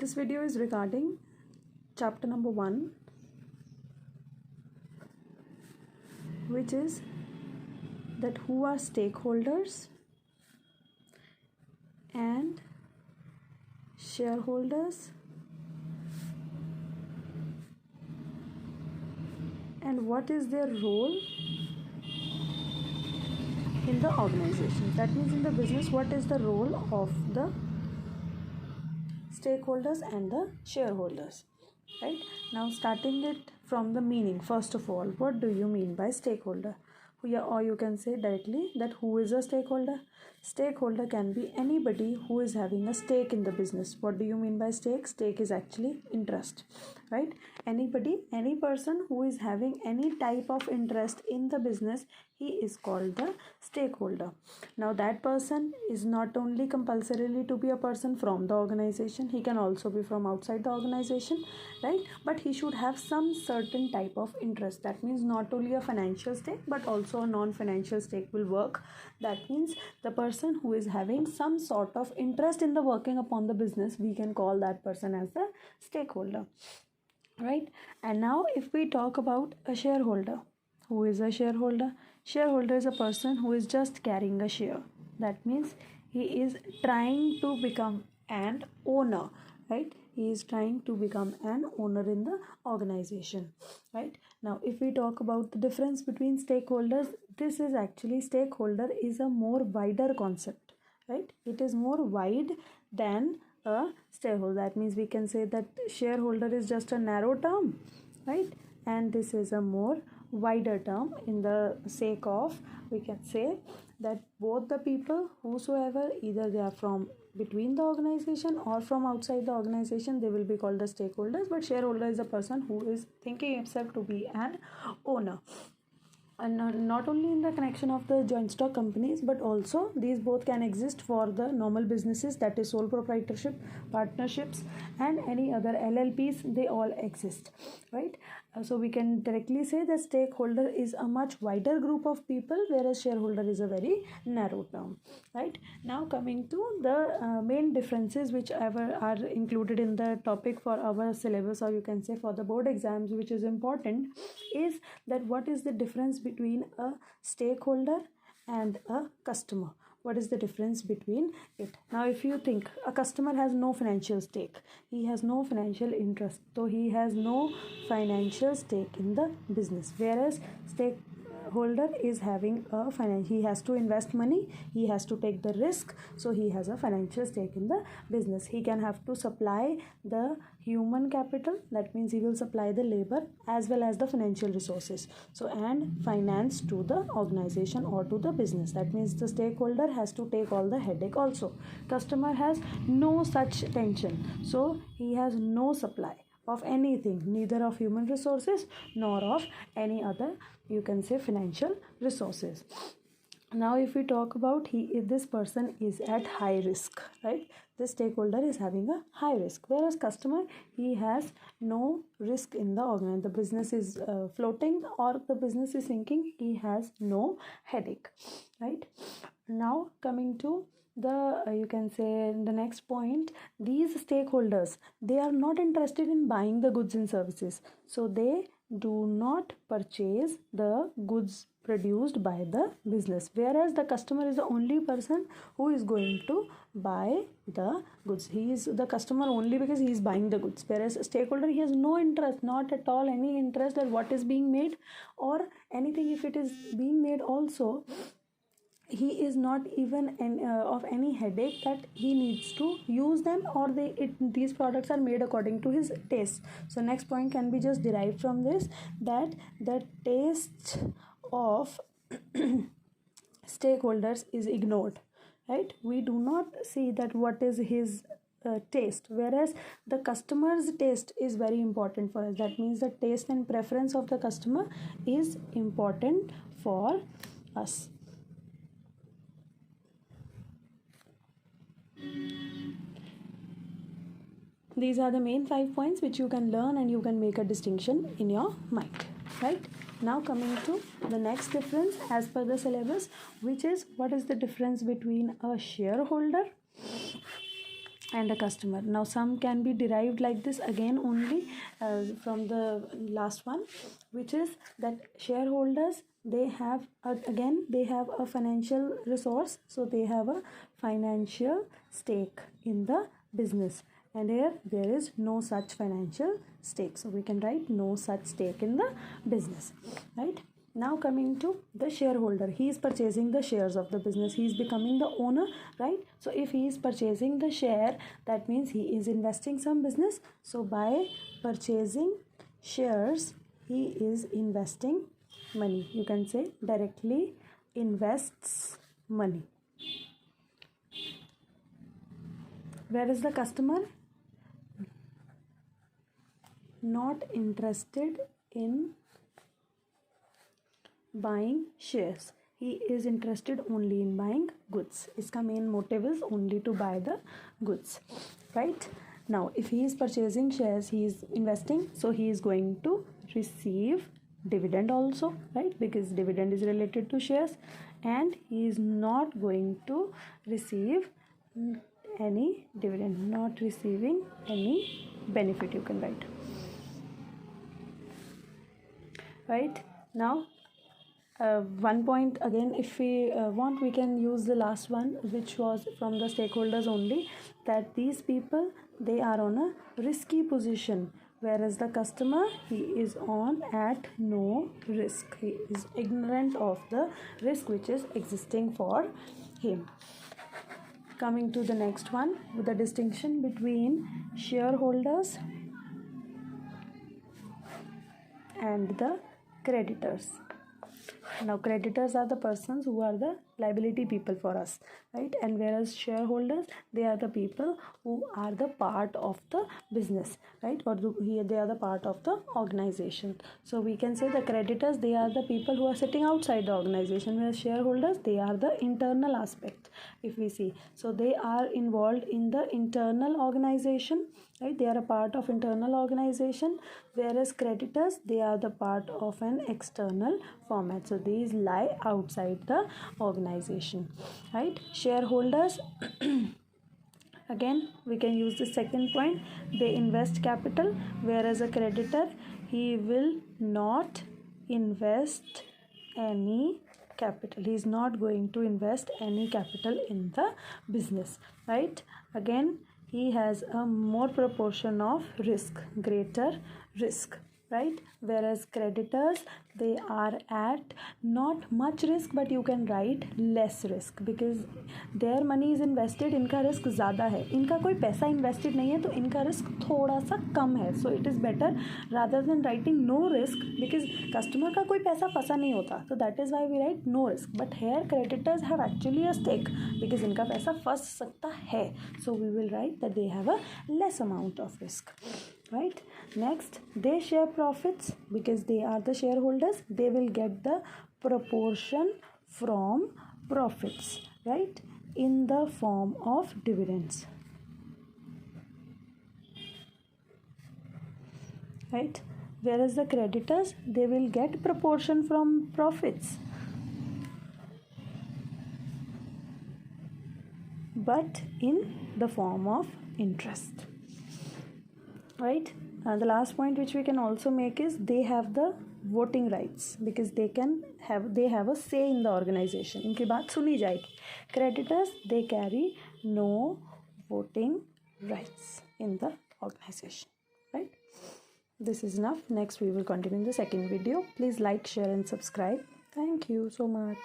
This video is regarding chapter number 1, which is that who are stakeholders and shareholders and what is their role in the organization. That means in the business, what is the role of the stakeholders and the shareholders, right? Now starting it from the meaning, first of all, what do you mean by stakeholder? Or you can say directly that who is a stakeholder? Stakeholder can be anybody who is having a stake in the business. What do you mean by stake? Stake is actually interest, right? Any person who is having any type of interest in the business, he is called the stakeholder. Now that person is not only compulsorily to be a person from the organization, he can also be from outside the organization, right? But he should have some certain type of interest. That means not only a financial stake but also a non-financial stake will work. That means the person who is having some sort of interest in the working upon the business, we can call that person as the stakeholder, right? And now if we talk about a shareholder, who is a shareholder? Shareholder is a person who is just carrying a share. That means he is trying to become an owner, right? He is trying to become an owner in the organization, right? Now if we talk about the difference between stakeholders, this is actually, stakeholder is a more wider concept, right? It is more wide than a stakeholder. That means we can say that shareholder is just a narrow term, right? And this is a more wider term, in the sake of, we can say that both the people, whosoever, either they are from between the organization or from outside the organization, they will be called the stakeholders. But shareholder is a person who is thinking himself to be an owner, and not only in the connection of the joint stock companies, but also these both can exist for the normal businesses, that is sole proprietorship, partnerships, and any other LLPs. They all exist, right? So we can directly say that stakeholder is a much wider group of people, whereas shareholder is a very narrow term, right? Now coming to the main differences which ever are included in the topic for our syllabus, or you can say for the board exams, which is important, is that what is the difference between a stakeholder and a customer? What is the difference between it? Now if you think, a customer has no financial stake, he has no financial interest, so he has no financial stake in the business, whereas stakeholder is having a finance, he has to invest money, he has to take the risk, so he has a financial stake in the business. He can have to supply the human capital, that means he will supply the labor as well as the financial resources, so and finance to the organization or to the business. That means the stakeholder has to take all the headache also. Customer has no such tension, so he has no supply of anything, neither of human resources nor of any other, you can say, financial resources. Now if we talk about, this person is at high risk, right? The stakeholder is having a high risk, whereas customer, he has no risk in the organization. The business is floating or the business is sinking, he has no headache, right? Now coming to the you can say the next point, these stakeholders, they are not interested in buying the goods and services, so they do not purchase the goods produced by the business, whereas the customer is the only person who is going to buy the goods. He is the customer only because he is buying the goods, whereas a stakeholder, he has no interest, not at all any interest at what is being made or anything. If it is being made also, he is not even of any headache that he needs to use them, or these products are made according to his taste. So next point can be just derived from this, that the taste of stakeholders is ignored, right? We do not see that what is his taste, whereas the customer's taste is very important for us. That means the taste and preference of the customer is important for us. These are the main 5 points which you can learn and you can make a distinction in your mind, right? Now coming to the next difference as per the syllabus, which is what is the difference between a shareholder and a customer. Now some can be derived like this again only from the last one, which is that shareholders, they have again they have a financial resource, so they have a financial stake in the business, and here there is no such financial stake, so we can write no such stake in the business, right? Now coming to the shareholder, he is purchasing the shares of the business, he is becoming the owner, right? So if he is purchasing the share, that means he is investing some business. So by purchasing shares, he is investing money. You can say directly invests money. Where is the customer? Not interested in buying shares, he is interested only in buying goods. इसका main motive is only to buy the goods, right? Now if he is purchasing shares, he is investing, so he is going to receive dividend also, right? Because dividend is related to shares, and he is not going to receive any dividend, not receiving any benefit, you can write, right? Now one point again, if we want, we can use the last one, which was from the stakeholders only, that these people, they are on a risky position, whereas the customer, he is on at no risk, he is ignorant of the risk which is existing for him. Coming to the next one, with the distinction between shareholders and the creditors. Now creditors are the persons who are the liability people for us, right? And whereas shareholders, they are the people who are the part of the business, right? Or they are the part of the organization. So we can say the creditors, they are the people who are sitting outside the organization, whereas shareholders, they are the internal aspect, if we see. So they are involved in the internal organization, right? They are a part of internal organization, whereas creditors, they are the part of an external format, so these lie outside the organization, right? Shareholders again we can use the second point, they invest capital, whereas a creditor, he will not invest any capital, he is not going to invest any capital in the business, right? Again, he has a more proportion of risk, greater risk, right? Whereas creditors, they are at not much risk, but you can write less risk, because their money is invested, इनका risk ज़्यादा है, इनका कोई पैसा invested नहीं है, तो इनका risk थोड़ा सा कम है. So it is better rather than writing no risk, because customer का कोई पैसा फंसा नहीं होता, so that is why we write no risk. But here creditors have actually a stake, because इनका पैसा फंस सकता है, so we will write that they have a less amount of risk, right? Next, they share profits, because they are the shareholders, they will get the proportion from profits, right, in the form of dividends, right? Whereas the creditors, they will get proportion from profits, but in the form of interest, right? The last point which we can also make is they have the voting rights, because they have a say in the organization, इनकी बात सुनी जाएगी. Creditors, they carry no voting rights in the organization, right? This is enough. Next we will continue in the second video. Please like, share and subscribe. Thank you so much.